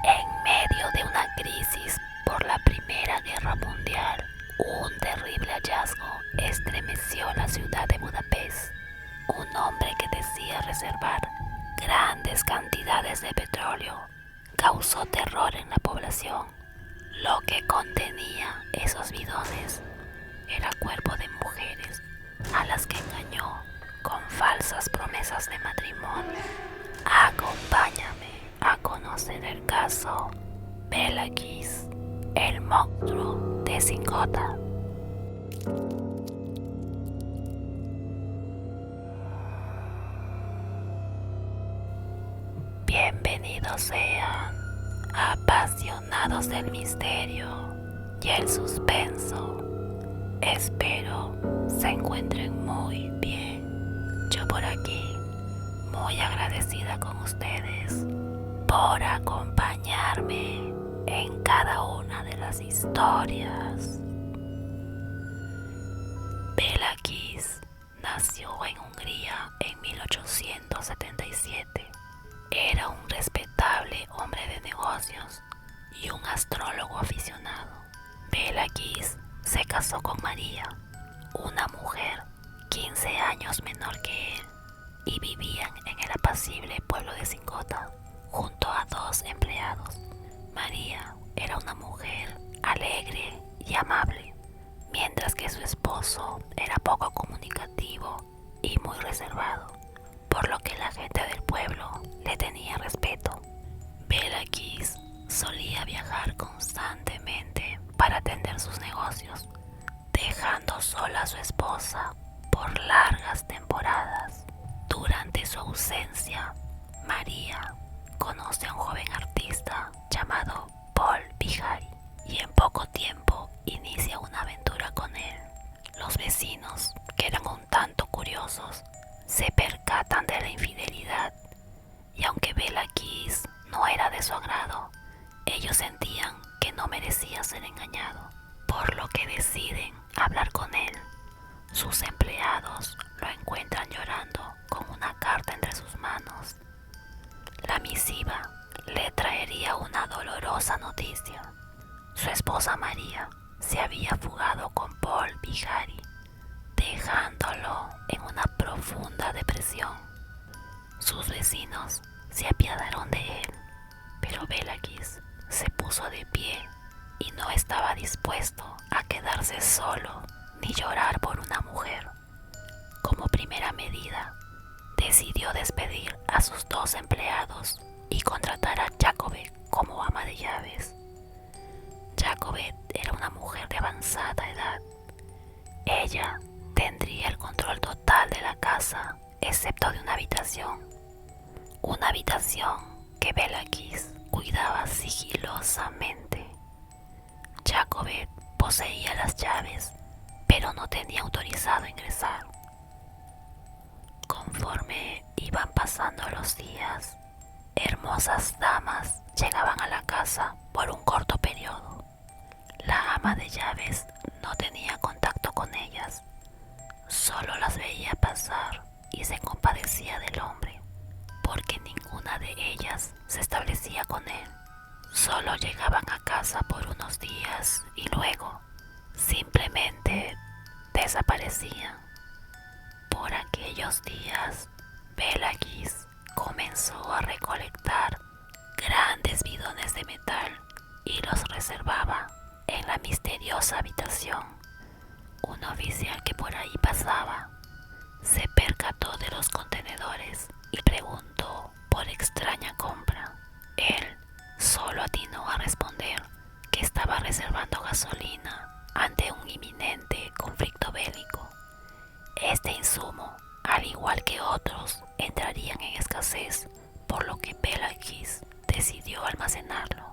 En medio de una crisis por la Primera Guerra Mundial, un terrible hallazgo estremeció la ciudad de Budapest. Un hombre que decía reservar grandes cantidades de petróleo causó terror en la población. Lo que contenía esos bidones era cuerpo de mujeres a las que engañó con falsas promesas de matrimonio. Acompáñame a conocer el caso Belakis, el monstruo de Singota. Bienvenidos sean, apasionados del misterio y el suspenso. Espero se encuentren muy bien. Yo por aquí, muy agradecida con ustedes por acompañarme en cada una de las historias. Belakis nació en Hungría en 1877. Era un respetable hombre de negocios y un astrólogo aficionado. Belakis se casó con María, una mujer 15 años menor que él, y vivían en el apacible pueblo de Singota junto a 2 empleados. María era una mujer alegre y amable, mientras que su esposo era poco comunicativo y muy reservado, por lo que la gente del pueblo le tenía respeto. Belakis solía viajar constantemente para atender sus negocios, dejando sola a su esposa por largas temporadas. Durante su ausencia, María conoce a un joven artista llamado Paul Bihari y en poco tiempo inicia una aventura con él. Los vecinos, que eran un tanto curiosos, se percatan de la infidelidad y aunque Belakis no era de su agrado, ellos sentían que no merecía ser engañado, por lo que deciden hablar con él. Sus empleados lo encuentran llorando con una carta entre sus manos. La misiva le traería una dolorosa noticia. Su esposa María se había fugado con Paul Bihari, dejándolo en una profunda depresión. Sus vecinos se apiadaron de él, pero Belakis se puso de pie y no estaba dispuesto a quedarse solo ni llorar por una mujer. Como primera medida, decidió despedir a sus 2 empleados y contratar a Jacobet como ama de llaves. Jacobet era una mujer de avanzada edad. Ella tendría el control total de la casa, excepto de una habitación que Belakis cuidaba sigilosamente. Jacobet poseía las llaves, pero no tenía autorizado ingresar. Conforme iban pasando los días, hermosas damas llegaban a la casa por un corto periodo. La ama de llaves no tenía contacto con ellas, solo las veía pasar y se compadecía del hombre, porque ninguna de ellas se establecía con él. Solo llegaban a casa por unos días y luego simplemente desaparecían. Por aquellos días, Belakis comenzó a recolectar grandes bidones de metal y los reservaba en la misteriosa habitación. Un oficial que por ahí pasaba se percató de los contenedores y preguntó por extraña compra. Él solo atinó a responder que estaba reservando gasolina ante un inminente conflicto bélico. Este insumo, al igual que otros, entrarían en escasez, por lo que Belakis decidió almacenarlo.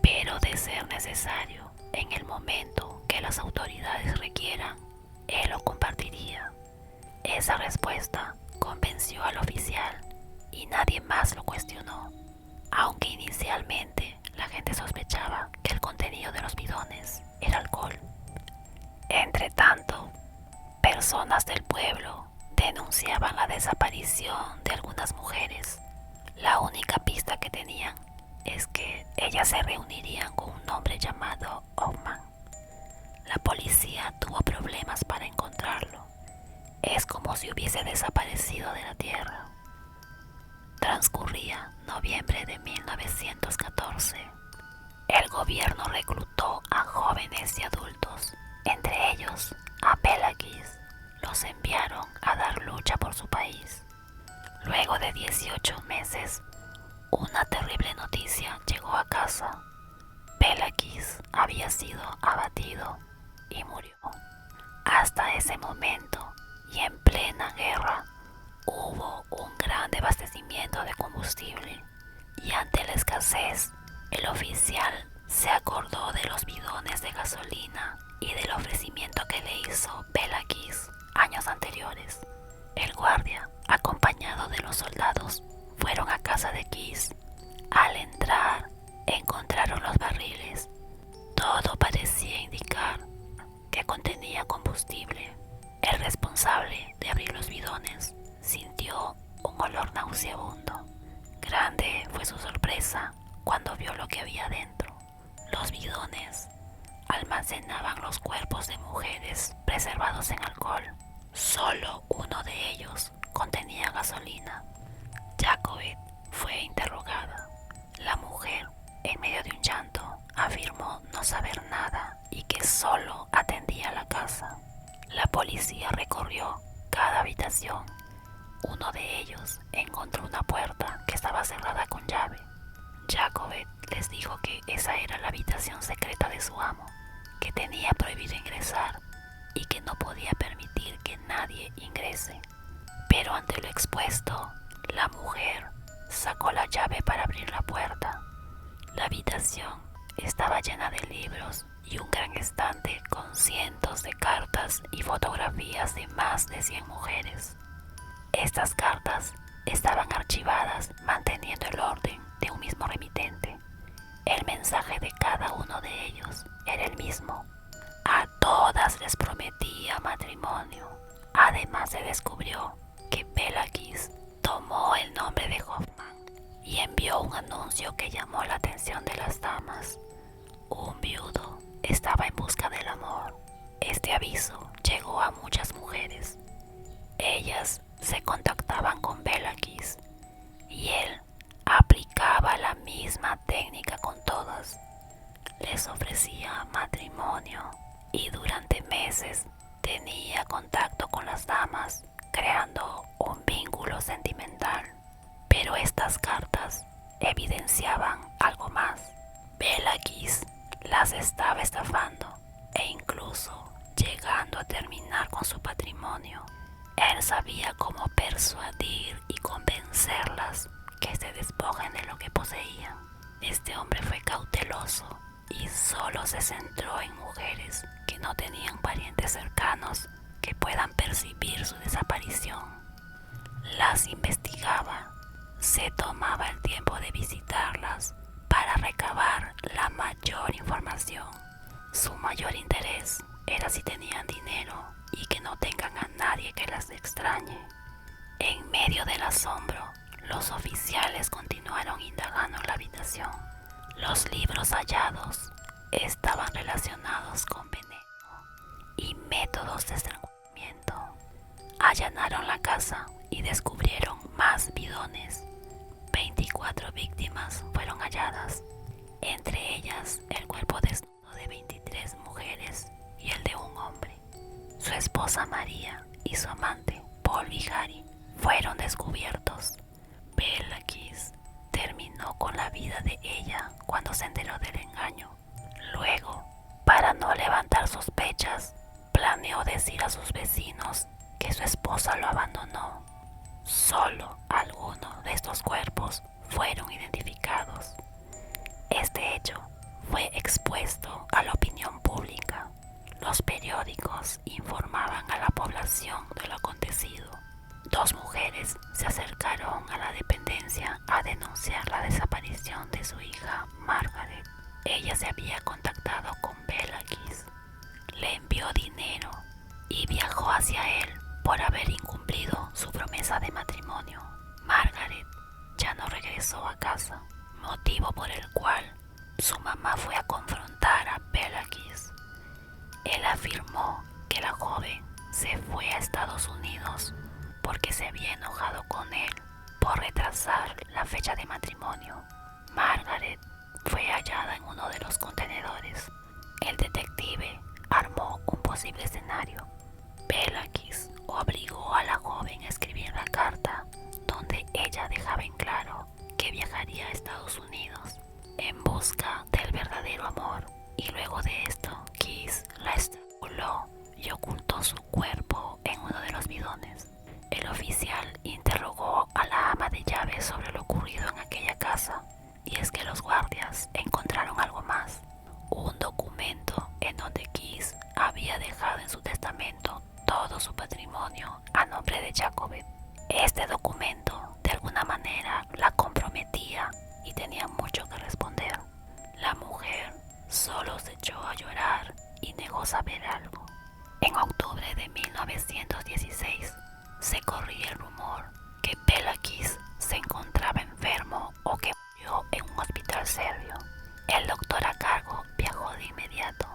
Pero de ser necesario, en el momento que las autoridades requieran, él lo compartiría. Esa respuesta convenció al oficial y nadie más lo cuestionó, aunque inicialmente la gente sospechaba que el contenido de los bidones era alcohol. Entretanto, personas del pueblo denunciaban la desaparición de algunas mujeres. La única pista que tenían es que ellas ellas se reunirían con un hombre llamado Hoffman. La policía tuvo problemas para encontrarlo. Es como si hubiese desaparecido de la tierra. Transcurría noviembre de 1914. El gobierno reclutó a jóvenes y adultos, entre ellos a Pelagis. Los enviaron a dar lucha por su país. Luego de 18 meses, una terrible noticia llegó a casa. Pelagis había sido abatido y murió. Hasta ese momento, y en plena guerra, hubo un gran abastecimiento de combustible, y ante la escasez, el oficial se acordó de los bidones de gasolina y del ofrecimiento que le hizo Pelagis años anteriores. El guardia, acompañado de los soldados, fueron a casa de Kiss. Al entrar, encontraron los barriles. Todo parecía indicar que contenía combustible. El responsable de abrir los bidones sintió un olor nauseabundo. Grande fue su sorpresa cuando vio lo que había dentro. Los bidones almacenaban los cuerpos de mujeres preservados en alcohol. Solo uno de ellos contenía gasolina. Jacobet fue interrogada. La mujer, en medio de un llanto, afirmó no saber nada y que solo atendía la casa. La policía recorrió cada habitación. Uno de ellos encontró una puerta que estaba cerrada con llave. Jacobet les dijo que esa era la habitación secreta de su amo, que tenía prohibido ingresar y que no podía permitir que nadie ingrese. Pero ante lo expuesto, la mujer sacó la llave para abrir la puerta. La habitación estaba llena de libros y un gran estante con cientos de cartas y fotografías de más de 100 mujeres. Estas cartas estaban archivadas manteniendo el orden de un mismo remitente. El mensaje de cada uno de ellos era el mismo. A todas les prometía matrimonio. Además se descubrió que Pelagis tomó el nombre de Hoffman y envió un anuncio que llamó la atención de las damas. Un viudo estaba en busca del amor. Este aviso llegó a muchas mujeres. Ellas se contactaban con Pelagis y él aplicaba la misma técnica con todas. Les ofrecía matrimonio y durante meses tenía contacto con las damas, creando un vínculo sentimental. Pero estas cartas evidenciaban algo más. Pelagis las estaba estafando e incluso llegando a terminar con su patrimonio. Él sabía cómo persuadir y convencerlas que se despojen de lo que poseían. Este hombre fue cauteloso y solo se centró en mujeres que no tenían parientes cercanos que puedan percibir su desaparición. Las investigaba, se tomaba el tiempo de visitarlas para recabar la mayor información. Su mayor interés era si tenían dinero y que no tengan a nadie que las extrañe. En medio del asombro, los oficiales continuaron indagando en la habitación. Los libros hallados estaban relacionados con veneno y métodos de estrangulamiento. Allanaron la casa y descubrieron más bidones. 24 víctimas fueron halladas, entre ellas el cuerpo desnudo de 23 mujeres y el de un hombre. Su esposa María y su amante Paul Vigari fueron descubiertos. Pelagis terminó con la vida de ella cuando se enteró del engaño. Luego, para no levantar sospechas, planeó decir a sus vecinos que su esposa lo abandonó. Solo algunos de estos cuerpos fueron identificados. Este hecho fue expuesto a la opinión pública. Los periódicos informaban a la población de lo acontecido. 2 mujeres se acercaron a la dependencia a denunciar la desaparición de su hija Margaret. Ella se había contactado con Pelagis, le envió dinero y viajó hacia él por haber incumplido su promesa de matrimonio. Margaret ya no regresó a casa, motivo por el cual mamá fue a confrontar a Pelakis. Él afirmó que la joven se fue a Estados Unidos porque se había enojado con él por retrasar la fecha de matrimonio. Margaret fue hallada en uno de los contenedores. El detective armó un posible escenario. Pelakis obligó a la joven a escribir la carta donde ella dejaba en claro que viajaría a Estados Unidos en busca del verdadero amor, y luego de esto Keys la estranguló y ocultó su cuerpo en uno de los bidones. El oficial interrogó a la ama de llaves sobre lo ocurrido en aquella casa, y es que los guardias encontraron algo más: un documento en donde Keys había dejado en su testamento todo su patrimonio a nombre de Jacobet. Este documento de alguna manera la comprometía y tenía mucho que responder. La mujer solo se echó a llorar y negó saber algo. En octubre de 1916 se corría el rumor que Pelakis se encontraba enfermo o que murió en un hospital serbio. El doctor a cargo viajó de inmediato.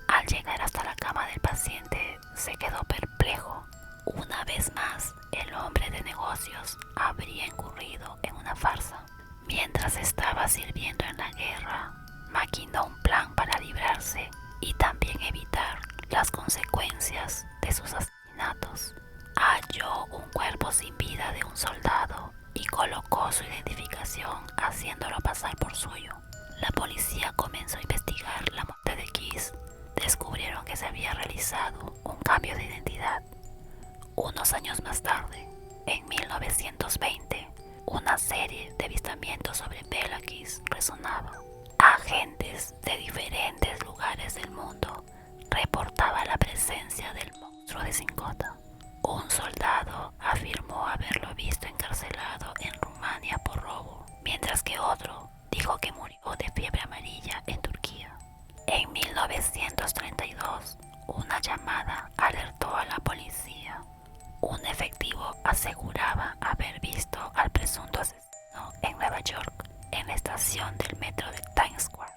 Al llegar hasta la cama del paciente se quedó perplejo. Una vez más, el hombre de negocios habría incurrido en una farsa. Mientras estaba sirviendo en la guerra, maquinó un plan para librarse y también evitar las consecuencias de sus asesinatos. Halló un cuerpo sin vida de un soldado y colocó su identificación haciéndolo pasar por suyo. La policía comenzó a investigar la muerte de Keys. Descubrieron que se había realizado un cambio de identidad. Unos años más tarde, en 1920, una serie de avistamientos sobre Pelakis resonaba. Agentes de diferentes lugares del mundo reportaban la presencia del monstruo de Sincota. Un soldado afirmó haberlo visto encarcelado en Rumania por robo, mientras que otro dijo que murió de fiebre amarilla en Turquía. En 1932, una llamada alertó a la policía. Un efectivo aseguraba haber visto al presunto asesino en Nueva York, en la estación del metro de Times Square.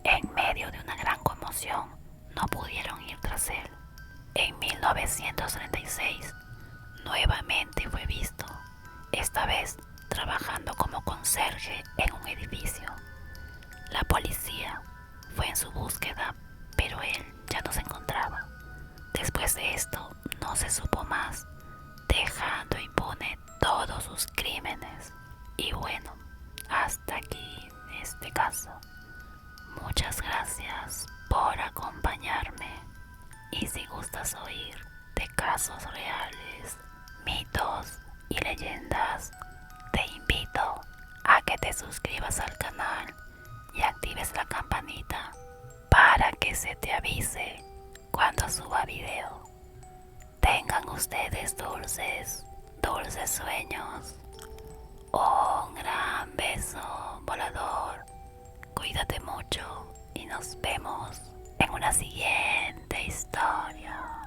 En medio de una gran conmoción, no pudieron ir tras él. En 1936, nuevamente fue visto, esta vez trabajando como conserje en un edificio. La policía fue en su búsqueda, pero él ya no se encontraba. Después de esto, no se supo más, dejando impune todos sus crímenes. Y bueno, hasta aquí este caso. Muchas gracias por acompañarme. Y si gustas oír de casos reales, mitos y leyendas, te invito a que te suscribas al canal y actives la campanita para que se te avise cuando suba video. Tengan ustedes dulces sueños. Un gran beso volador. Cuídate mucho y nos vemos en una siguiente historia.